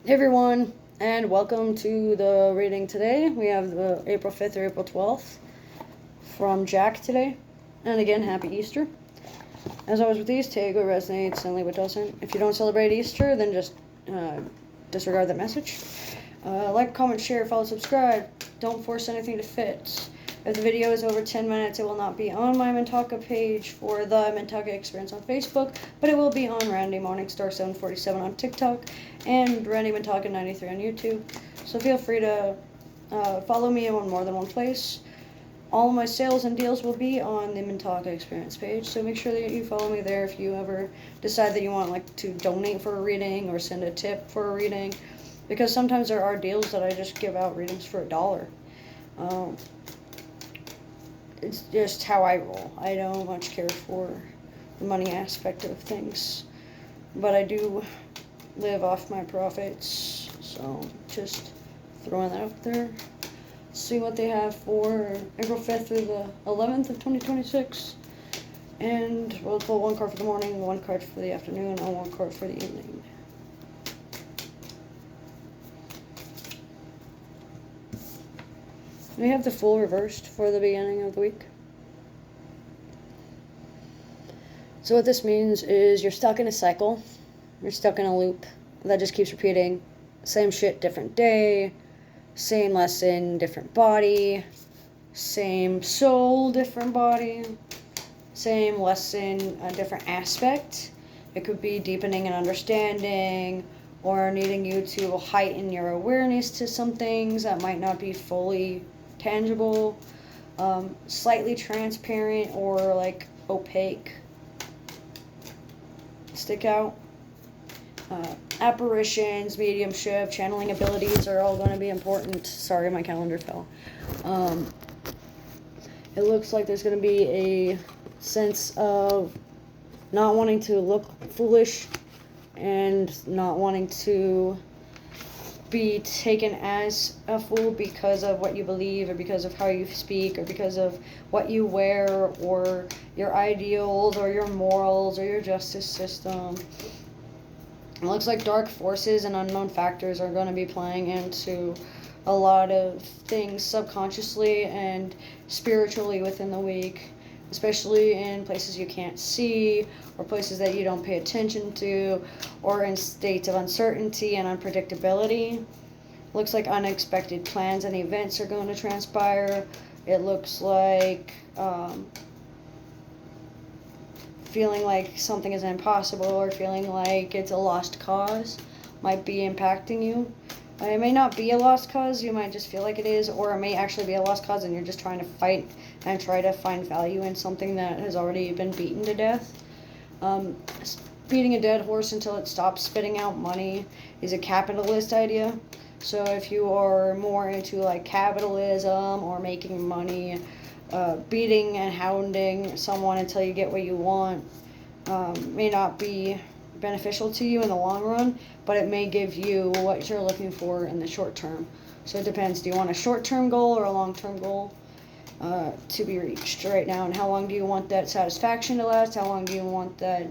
Hey everyone, and welcome to the reading today. We have the April 5th or April 12th from Jack today. And again, happy Easter. As always with these, take what resonates and leave what doesn't. If you don't celebrate Easter, then just disregard that message. Like, comment, share, follow, subscribe. Don't force anything to fit. If the video is over 10 minutes, it will not be on my Mintaka page for the Mintaka Experience on Facebook, but it will be on Randy Morningstar 747 on TikTok and Randy Mintaka 93 on YouTube. So feel free to follow me on more than one place. All my sales and deals will be on the Mintaka Experience page, so make sure that you follow me there if you ever decide that you want to donate for a reading or send a tip for a reading, because sometimes there are deals that I just give out readings for $1. It's just how I roll. I don't much care for the money aspect of things, but I do live off my profits, so just throwing that out there. See what they have for April 5th through the 11th of 2026, and we'll pull one card for the morning, one card for the afternoon, and one card for the evening. We have the Fool reversed for the beginning of the week. So what this means is you're stuck in a cycle. You're stuck in a loop that just keeps repeating. Same shit, different day. Same lesson, different body. Same soul, different body. Same lesson, a different aspect. It could be deepening an understanding or needing you to heighten your awareness to some things that might not be fully tangible, slightly transparent or like opaque, stick out. Apparitions, mediumship, channeling abilities are all going to be important. Sorry, my calendar fell. It looks like there's going to be a sense of not wanting to look foolish and not wanting to be taken as a fool because of what you believe or because of how you speak or because of what you wear or your ideals or your morals or your justice system. It looks like dark forces and unknown factors are going to be playing into a lot of things subconsciously and spiritually within the week, especially in places you can't see or places that you don't pay attention to or in states of uncertainty and unpredictability. Looks like unexpected plans and events are going to transpire. It looks like feeling like something is impossible or feeling like it's a lost cause might be impacting you. It may not be a lost cause, you might just feel like it is, or it may actually be a lost cause and you're just trying to fight and try to find value in something that has already been beaten to death. Beating a dead horse until it stops spitting out money is a capitalist idea. So if you are more into like capitalism or making money, beating and hounding someone until you get what you want may not be beneficial to you in the long run, but it may give you what you're looking for in the short term. So it depends. Do you want a short-term goal or a long-term goal to be reached right now? And how long do you want that satisfaction to last? How long do you want that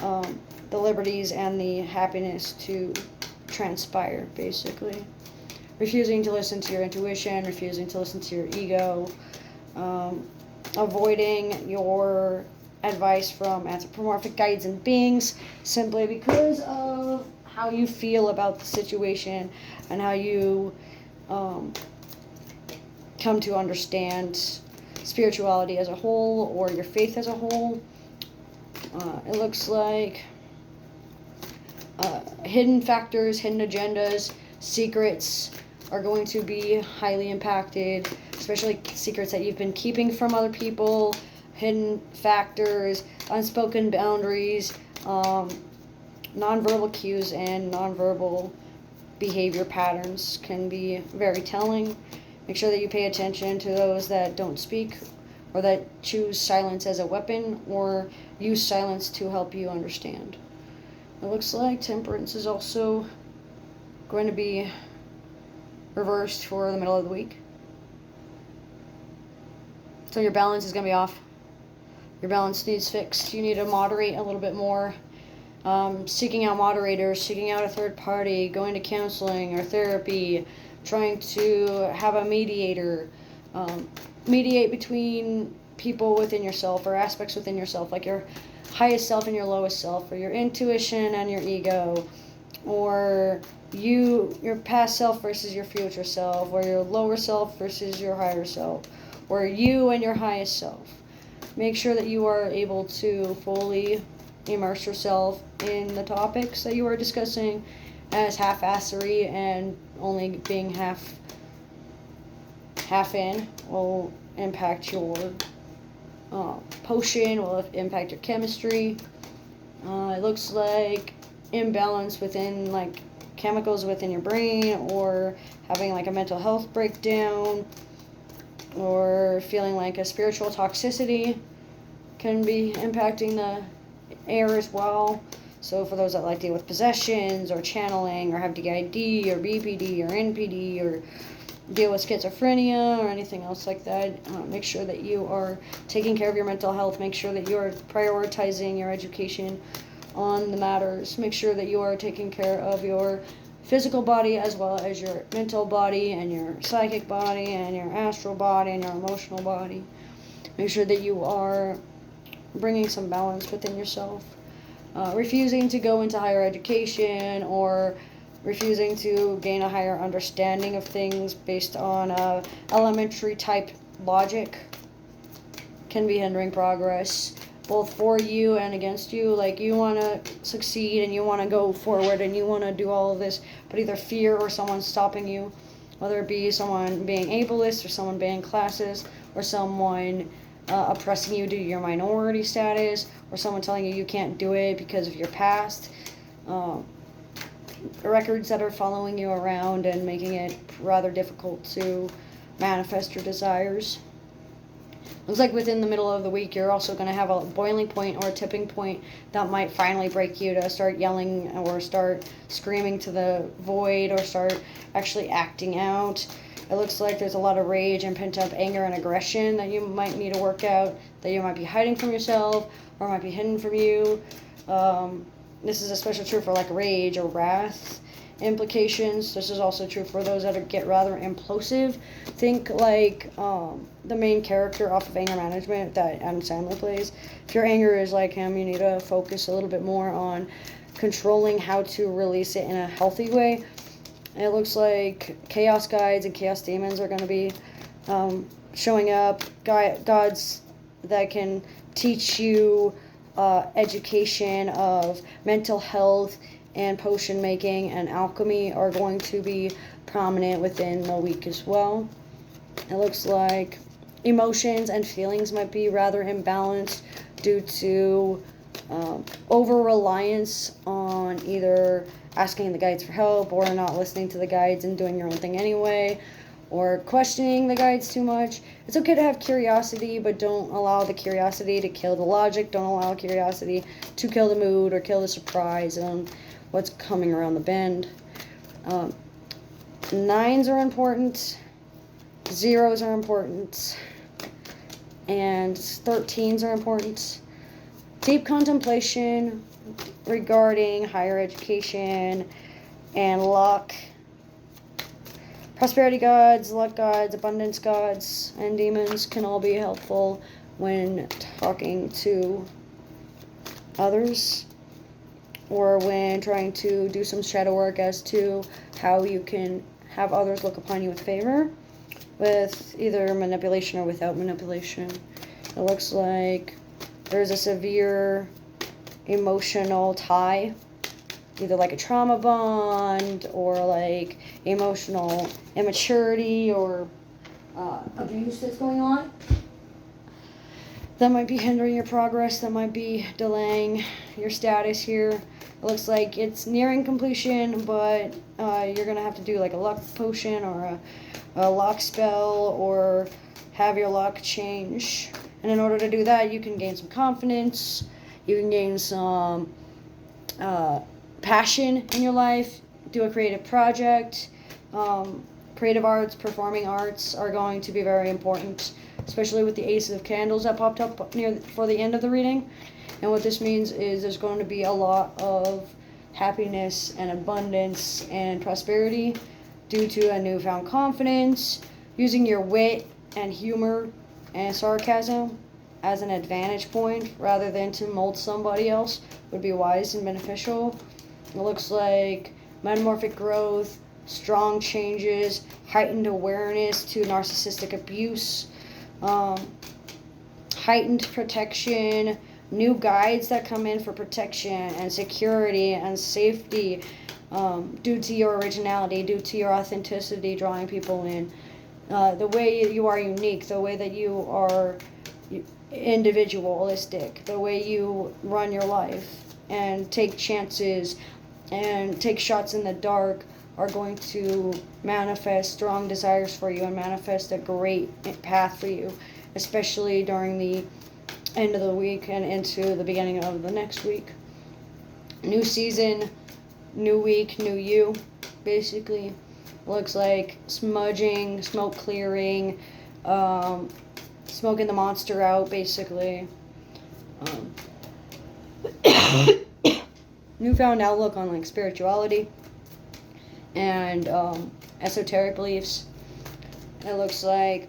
the liberties and the happiness to transpire, basically? Refusing to listen to your intuition, refusing to listen to your ego, avoiding your advice from anthropomorphic guides and beings simply because of how you feel about the situation and how you come to understand spirituality as a whole or your faith as a whole. It looks like hidden factors, hidden agendas, secrets are going to be highly impacted, especially secrets that you've been keeping from other people, hidden factors, unspoken boundaries, nonverbal cues and nonverbal behavior patterns can be very telling. Make sure that you pay attention to those that don't speak or that choose silence as a weapon or use silence to help you understand. It looks like temperance is also going to be reversed for the middle of the week. So your balance is going to be off. Your balance needs fixed. You need to moderate a little bit more seeking out moderators, seeking out a third party, going to counseling or therapy, trying to have a mediator, mediate between people within yourself or aspects within yourself, like your highest self and your lowest self, or your intuition and your ego, or your past self versus your future self, or your lower self versus your higher self, or you and your highest self. Make sure that you are able to fully immerse yourself in the topics that you are discussing, as half-assery and only being half in will impact your potion, will impact your chemistry. It looks like imbalance within like chemicals within your brain, or having like a mental health breakdown, or feeling like a spiritual toxicity can be impacting the air as well. So for those that like deal with possessions or channeling or have DID or BPD or NPD or deal with schizophrenia or anything else like that, make sure that you are taking care of your mental health. Make sure that you are prioritizing your education on the matters. Make sure that you are taking care of your physical body as well as your mental body and your psychic body and your astral body and your emotional body. Make sure that you are bringing some balance within yourself. Refusing to go into higher education or refusing to gain a higher understanding of things based on elementary type logic can be hindering progress, both for you and against you. Like, you want to succeed and you want to go forward and you want to do all of this, but either fear or someone's stopping you, whether it be someone being ableist or someone being classist or someone oppressing you due to your minority status, or someone telling you can't do it because of your past. Records that are following you around and making it rather difficult to manifest your desires. Looks like within the middle of the week you're also going to have a boiling point or a tipping point that might finally break you to start yelling or start screaming to the void or start actually acting out. It looks like there's a lot of rage and pent-up anger and aggression that you might need to work out, that you might be hiding from yourself or might be hidden from you. This is especially true for like rage or wrath implications. This is also true for those that get rather implosive. Think like the main character off of Anger Management that Adam Sandler plays. If your anger is like him, you need to focus a little bit more on controlling how to release it in a healthy way. It looks like chaos guides and chaos demons are going to be showing up. Gods that can teach you education of mental health and potion making and alchemy are going to be prominent within the week as well. It looks like emotions and feelings might be rather imbalanced due to over-reliance on either asking the guides for help or not listening to the guides and doing your own thing anyway, or questioning the guides too much. It's okay to have curiosity, but don't allow the curiosity to kill the logic. Don't allow curiosity to kill the mood or kill the surprise on what's coming around the bend. 9s are important, 0s are important, and 13s are important. Deep contemplation regarding higher education and luck. Prosperity gods, luck gods, abundance gods, and demons can all be helpful when talking to others or when trying to do some shadow work as to how you can have others look upon you with favor, with either manipulation or without manipulation. It looks like there's a severe emotional tie, either like a trauma bond or like emotional immaturity or abuse that's going on. That might be hindering your progress, that might be delaying your status here. It looks like it's nearing completion, but you're going to have to do like a luck potion or a luck spell or have your luck change. And in order to do that, you can gain some confidence, you can gain some passion in your life, do a creative project. Creative arts, performing arts are going to be very important especially with the Ace of Candles that popped up for the end of the reading. And what this means is there's going to be a lot of happiness and abundance and prosperity due to a newfound confidence. Using your wit and humor and sarcasm as an advantage point rather than to mold somebody else would be wise and beneficial. It looks like metamorphic growth, strong changes, heightened awareness to narcissistic abuse, heightened protection, new guides that come in for protection and security and safety, due to your originality, due to your authenticity, drawing people in. The way you are unique, the way that you are individualistic, the way you run your life and take chances and take shots in the dark are going to manifest strong desires for you and manifest a great path for you, especially during the end of the week and into the beginning of the next week. New season, new week, new you, basically. Looks like smudging, smoke clearing, smoking the monster out, basically. Newfound outlook on like spirituality and esoteric beliefs. It looks like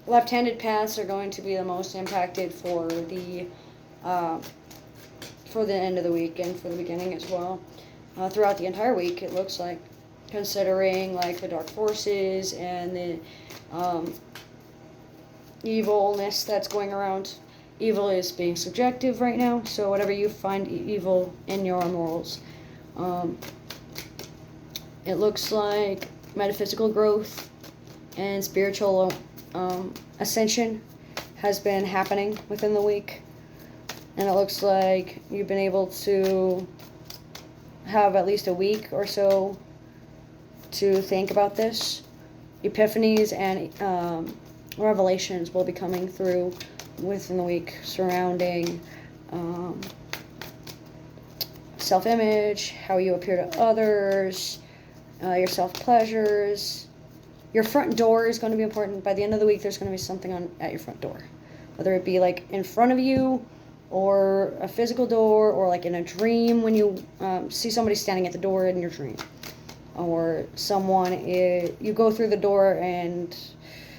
left-handed paths are going to be the most impacted for the end of the week and for the beginning as well. Throughout the entire week, it looks like, considering like the dark forces and the evilness that's going around. Evil is being subjective right now, so whatever you find evil in your morals. It looks like metaphysical growth and spiritual ascension has been happening within the week. And it looks like you've been able to have at least a week or so to think about this. Epiphanies and revelations will be coming through within the week surrounding self-image, how you appear to others, your self-pleasures. Your front door is going to be important. By the end of the week, there's going to be something at your front door. Whether it be like in front of you or a physical door or like in a dream when you see somebody standing at the door in your dream. Or you go through the door and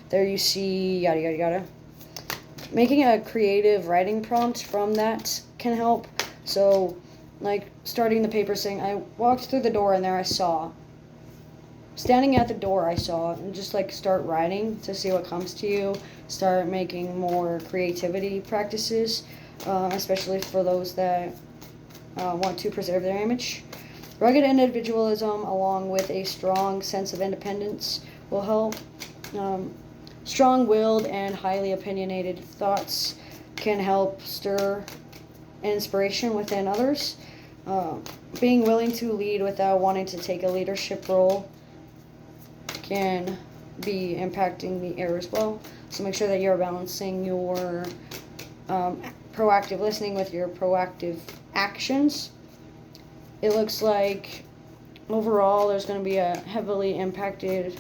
there you see yada yada yada. Making a creative writing prompt from that can help. So, like starting the paper saying, I walked through the door and there I saw. Standing at the door I saw, and just like start writing to see what comes to you. Start making more creativity practices, especially for those that want to preserve their image. Rugged individualism along with a strong sense of independence will help. Strong-willed and highly opinionated thoughts can help stir inspiration within others. Being willing to lead without wanting to take a leadership role can be impacting the air as well. So make sure that you're balancing your proactive listening with your proactive actions. It looks like overall there's going to be a heavily impacted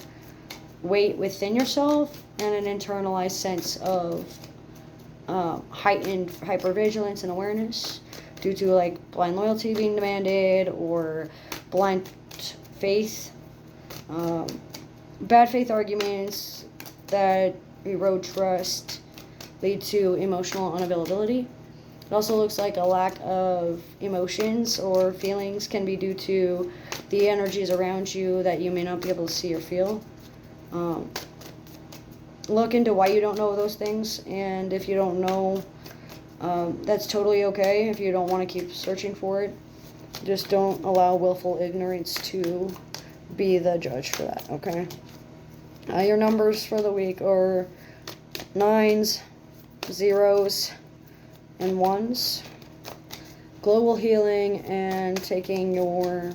weight within yourself and an internalized sense of heightened hypervigilance and awareness due to like blind loyalty being demanded or blind faith, bad faith arguments that erode trust, lead to emotional unavailability. It also looks like a lack of emotions or feelings can be due to the energies around you that you may not be able to see or feel. Look into why you don't know those things, and if you don't know, that's totally okay if you don't want to keep searching for it. Just don't allow willful ignorance to be the judge for that, okay? Your numbers for the week are 9s, 0s, and 1s. Global healing and taking your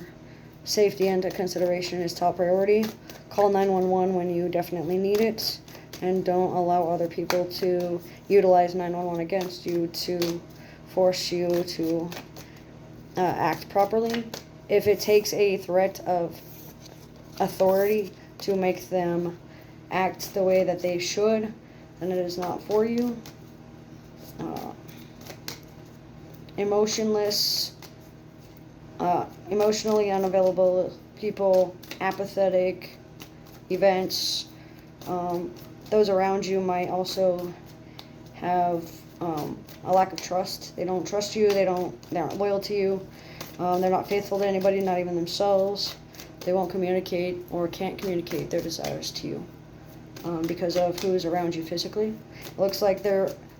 safety into consideration is top priority. Call 911 when you definitely need it, and don't allow other people to utilize 911 against you to force you to act properly. If it takes a threat of authority to make them act the way that they should, then it is not for you. Emotionless, emotionally unavailable people, apathetic events. Those around you might also have a lack of trust. They don't trust you. They aren't loyal to you. They're not faithful to anybody, not even themselves. They won't communicate or can't communicate their desires to you because of who is around you physically. It looks like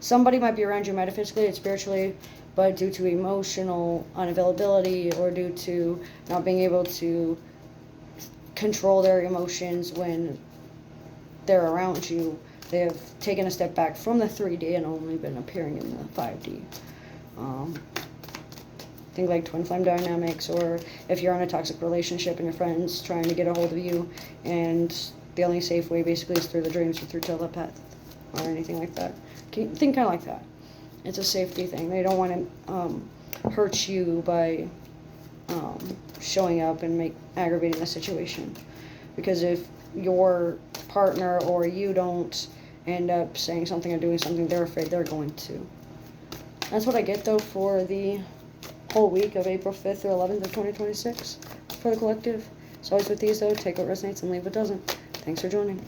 somebody might be around you metaphysically and spiritually, but due to emotional unavailability or due to not being able to control their emotions when they're around you, they have taken a step back from the 3D and only been appearing in the 5D. Think like twin flame dynamics, or if you're in a toxic relationship and your friend's trying to get a hold of you, and the only safe way basically is through the dreams or through telepath or anything like that. Think kind of like that. It's a safety thing. They don't want to hurt you by showing up and aggravating the situation. Because if your partner or you don't end up saying something or doing something, they're afraid they're going to. That's what I get though for the whole week of April 5th through 11th of 2026 for the collective. As always with these though, take what resonates and leave what doesn't. Thanks for joining.